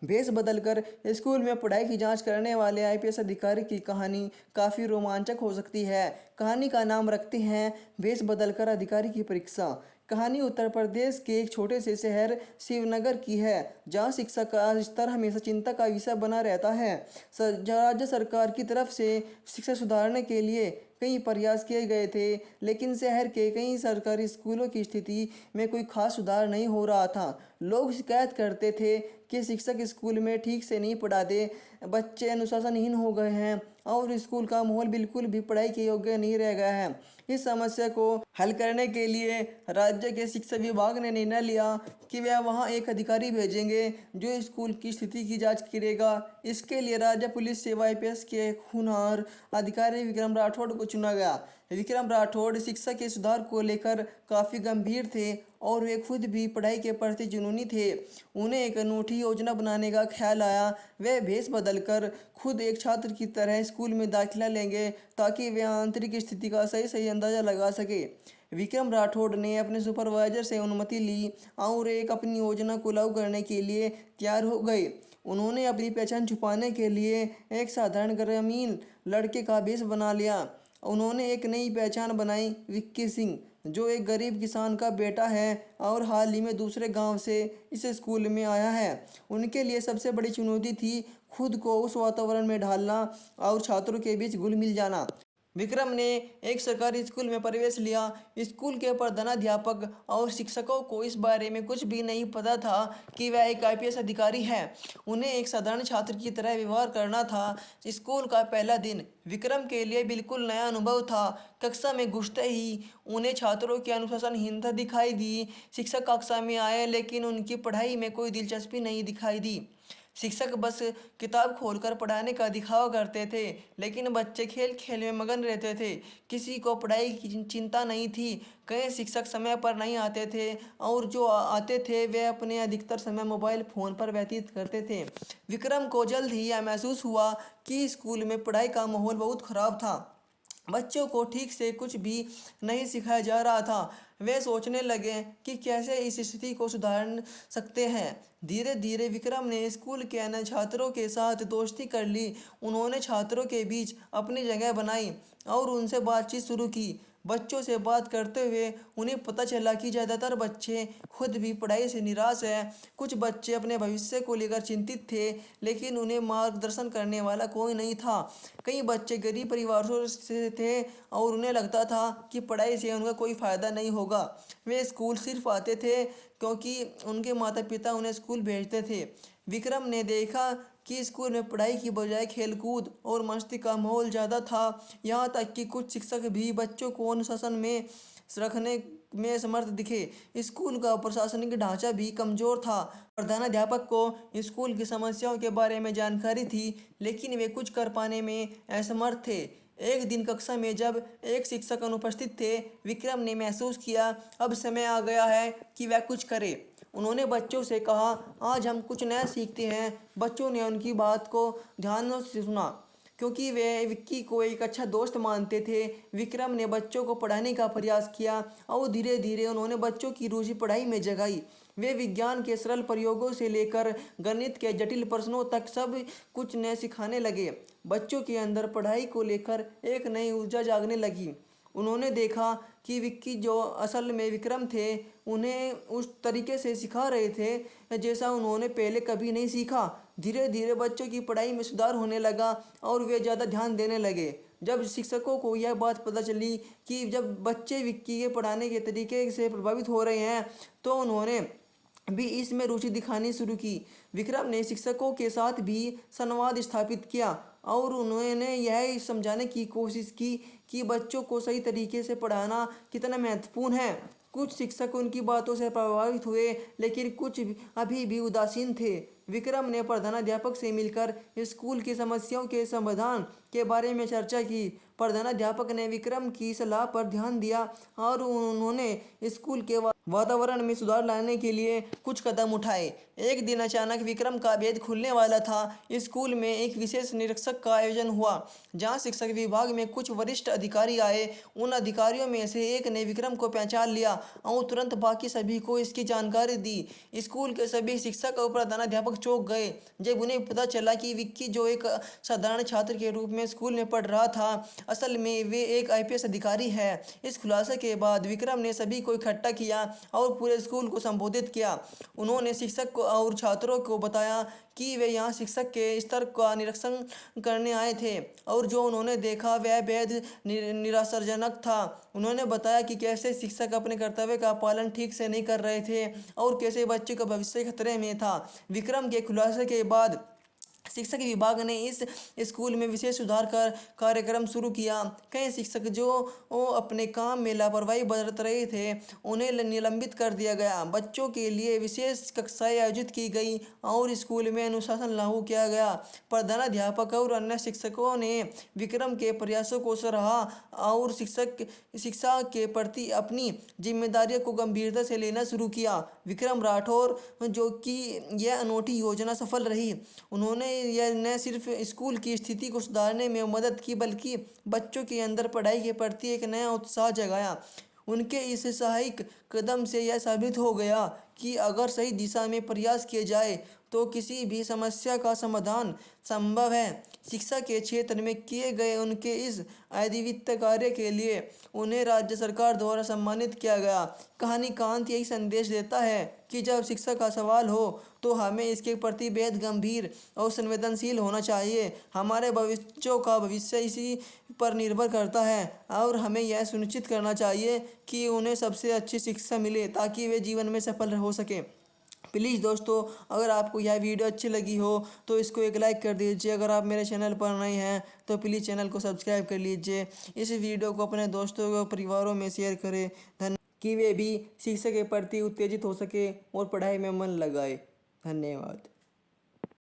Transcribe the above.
भेष बदलकर स्कूल में पढ़ाई की जांच करने वाले आईपीएस अधिकारी की कहानी काफ़ी रोमांचक हो सकती है। कहानी का नाम रखते हैं भेष बदलकर अधिकारी की परीक्षा। कहानी उत्तर प्रदेश के एक छोटे से शहर शिवनगर की है, जहां शिक्षा का स्तर हमेशा चिंता का विषय बना रहता है। राज्य सरकार की तरफ से शिक्षा सुधारने के लिए कई प्रयास किए गए थे, लेकिन शहर के कई सरकारी स्कूलों की स्थिति में कोई खास सुधार नहीं हो रहा था। लोग शिकायत करते थे कि शिक्षक स्कूल में ठीक से नहीं पढ़ाते, बच्चे अनुशासनहीन हो गए हैं और स्कूल का माहौल बिल्कुल भी पढ़ाई के योग्य नहीं रह गया है। इस समस्या को हल करने के लिए राज्य के शिक्षा विभाग ने निर्णय लिया कि वह वहां एक अधिकारी भेजेंगे जो स्कूल की स्थिति की जांच करेगा। इसके लिए राज्य पुलिस सेवा आईपीएस के होनहार अधिकारी विक्रम राठौड़ को चुना गया। विक्रम राठौड़ शिक्षा के सुधार को लेकर काफ़ी गंभीर थे और वे खुद भी पढ़ाई के प्रति जुनूनी थे। उन्हें एक अनूठी योजना बनाने का ख्याल आया। वे भेष बदलकर खुद एक छात्र की तरह स्कूल में दाखिला लेंगे ताकि वे आंतरिक स्थिति का सही सही अंदाजा लगा सके। विक्रम राठौड़ ने अपने सुपरवाइजर से अनुमति ली और एक अपनी योजना को लागू करने के लिए तैयार हो गए। उन्होंने अपनी पहचान छुपाने के लिए एक साधारण ग्रामीण लड़के का भेष बना लिया। उन्होंने एक नई पहचान बनाई, विक्की सिंह, जो एक गरीब किसान का बेटा है और हाल ही में दूसरे गांव से इस स्कूल में आया है। उनके लिए सबसे बड़ी चुनौती थी खुद को उस वातावरण में ढालना और छात्रों के बीच घुल मिल जाना। विक्रम ने एक सरकारी स्कूल में प्रवेश लिया। स्कूल के प्रधानाध्यापक और शिक्षकों को इस बारे में कुछ भी नहीं पता था कि वह एक आईपीएस अधिकारी है। उन्हें एक साधारण छात्र की तरह व्यवहार करना था। स्कूल का पहला दिन विक्रम के लिए बिल्कुल नया अनुभव था। कक्षा में घुसते ही उन्हें छात्रों की अनुशासनहीनता दिखाई दी। शिक्षक कक्षा में आए लेकिन उनकी पढ़ाई में कोई दिलचस्पी नहीं दिखाई दी। शिक्षक बस किताब खोलकर पढ़ाने का दिखावा करते थे, लेकिन बच्चे खेल खेल में मगन रहते थे। किसी को पढ़ाई की चिंता नहीं थी। कई शिक्षक समय पर नहीं आते थे और जो आते थे वे अपने अधिकतर समय मोबाइल फ़ोन पर व्यतीत करते थे। विक्रम को जल्द ही यह महसूस हुआ कि स्कूल में पढ़ाई का माहौल बहुत ख़राब था। बच्चों को ठीक से कुछ भी नहीं सिखाया जा रहा था। वे सोचने लगे कि कैसे इस स्थिति को सुधार सकते हैं। धीरे धीरे विक्रम ने स्कूल के अन्य छात्रों के साथ दोस्ती कर ली। उन्होंने छात्रों के बीच अपनी जगह बनाई और उनसे बातचीत शुरू की। बच्चों से बात करते हुए उन्हें पता चला कि ज़्यादातर बच्चे खुद भी पढ़ाई से निराश हैं। कुछ बच्चे अपने भविष्य को लेकर चिंतित थे, लेकिन उन्हें मार्गदर्शन करने वाला कोई नहीं था। कई बच्चे गरीब परिवारों से थे और उन्हें लगता था कि पढ़ाई से उनका कोई फ़ायदा नहीं होगा। वे स्कूल सिर्फ आते थे क्योंकि उनके माता पिता उन्हें स्कूल भेजते थे। विक्रम ने देखा कि स्कूल में पढ़ाई की बजाय खेलकूद और मस्ती का माहौल ज़्यादा था। यहाँ तक कि कुछ शिक्षक भी बच्चों को अनुशासन में रखने में समर्थ दिखे। स्कूल का प्रशासनिक ढांचा भी कमज़ोर था। प्रधानाध्यापक को स्कूल की समस्याओं के बारे में जानकारी थी, लेकिन वे कुछ कर पाने में असमर्थ थे। एक दिन कक्षा में जब एक शिक्षक अनुपस्थित थे, विक्रम ने महसूस किया अब समय आ गया है कि वह कुछ करे। उन्होंने बच्चों से कहा, आज हम कुछ नया सीखते हैं। बच्चों ने उनकी बात को ध्यान से सुना क्योंकि वे विक्की को एक अच्छा दोस्त मानते थे। विक्रम ने बच्चों को पढ़ाने का प्रयास किया और धीरे धीरे उन्होंने बच्चों की रुचि पढ़ाई में जगाई। वे विज्ञान के सरल प्रयोगों से लेकर गणित के जटिल प्रश्नों तक सब कुछ नए सिखाने लगे। बच्चों के अंदर पढ़ाई को लेकर एक नई ऊर्जा जागने लगी। उन्होंने देखा कि विक्की जो असल में विक्रम थे, उन्हें उस तरीके से सिखा रहे थे जैसा उन्होंने पहले कभी नहीं सीखा। धीरे धीरे बच्चों की पढ़ाई में सुधार होने लगा और वे ज़्यादा ध्यान देने लगे। जब शिक्षकों को यह बात पता चली कि जब बच्चे विक्की के पढ़ाने के तरीके से प्रभावित हो रहे हैं, तो उन्होंने भी इसमें रुचि दिखानी शुरू की। विक्रम ने शिक्षकों के साथ भी संवाद स्थापित किया और उन्होंने यह समझाने की कोशिश की कि बच्चों को सही तरीके से पढ़ाना कितना महत्वपूर्ण है। कुछ शिक्षक उनकी बातों से प्रभावित हुए, लेकिन कुछ अभी भी उदासीन थे। विक्रम ने प्रधानाध्यापक से मिलकर स्कूल की समस्याओं के समाधान के बारे में चर्चा की। प्रधानाध्यापक ने विक्रम की सलाह पर ध्यान दिया और उन्होंने स्कूल के वातावरण में सुधार लाने के लिए कुछ कदम उठाए। एक दिन अचानक विक्रम का भेद खुलने वाला था। स्कूल में एक विशेष निरीक्षक का आयोजन हुआ, जहां शिक्षक विभाग में कुछ वरिष्ठ अधिकारी आए। उन अधिकारियों में से एक ने विक्रम को पहचान लिया और तुरंत बाकी सभी को इसकी जानकारी दी। स्कूल के सभी शिक्षक और प्रधानाध्यापक चौंक गए जब उन्हें पता चला कि विक्की, जो एक साधारण छात्र के रूप में स्कूल में पढ़ रहा था, असल में वे एक आईपीएस अधिकारी है। इस खुलासे के बाद विक्रम ने सभी को इकट्ठा किया और पूरे स्कूल को संबोधित किया। उन्होंने शिक्षक को और छात्रों को बताया कि वे यहाँ शिक्षक के स्तर का निरीक्षण करने आए थे और जो उन्होंने देखा वह बेहद निराशाजनक था। उन्होंने बताया कि कैसे शिक्षक अपने कर्तव्य का पालन ठीक से नहीं कर रहे थे और कैसे बच्चे का भविष्य खतरे में था। विक्रम के खुलासे के बाद शिक्षक विभाग ने इस स्कूल में विशेष सुधार कार्यक्रम शुरू किया। कई शिक्षक जो अपने काम में लापरवाही बरत रहे थे, उन्हें निलंबित कर दिया गया। बच्चों के लिए विशेष कक्षाएं आयोजित की गई और स्कूल में अनुशासन लागू किया गया। प्रधानाध्यापक और अन्य शिक्षकों ने विक्रम के प्रयासों को सराहा और शिक्षा के प्रति अपनी जिम्मेदारियों को गंभीरता से लेना शुरू किया। विक्रम राठौर, जो कि यह अनूठी योजना सफल रही, उन्होंने यह न सिर्फ स्कूल की स्थिति को सुधारने में मदद की, बल्कि बच्चों के अंदर पढ़ाई के प्रति एक नया उत्साह जगाया। उनके इस साहसिक कदम से यह साबित हो गया कि अगर सही दिशा में प्रयास किए जाए तो किसी भी समस्या का समाधान संभव है। शिक्षा के क्षेत्र में किए गए उनके इस अद्वितीय कार्य के लिए उन्हें राज्य सरकार द्वारा सम्मानित किया गया। कहानी का अंत यही संदेश देता है कि जब शिक्षा का सवाल हो तो हमें इसके प्रति बेहद गंभीर और संवेदनशील होना चाहिए। हमारे बच्चों का भविष्य इसी पर निर्भर करता है और हमें यह सुनिश्चित करना चाहिए कि उन्हें सबसे अच्छी शिक्षा मिले ताकि वे जीवन में सफल हो सकें। प्लीज़ दोस्तों, अगर आपको यह वीडियो अच्छी लगी हो तो इसको एक लाइक कर दीजिए। अगर आप मेरे चैनल पर नए हैं तो प्लीज़ चैनल को सब्सक्राइब कर लीजिए। इस वीडियो को अपने दोस्तों और परिवारों में शेयर करें कि वे भी शिक्षा के प्रति उत्तेजित हो सके और पढ़ाई में मन लगाए। धन्यवाद।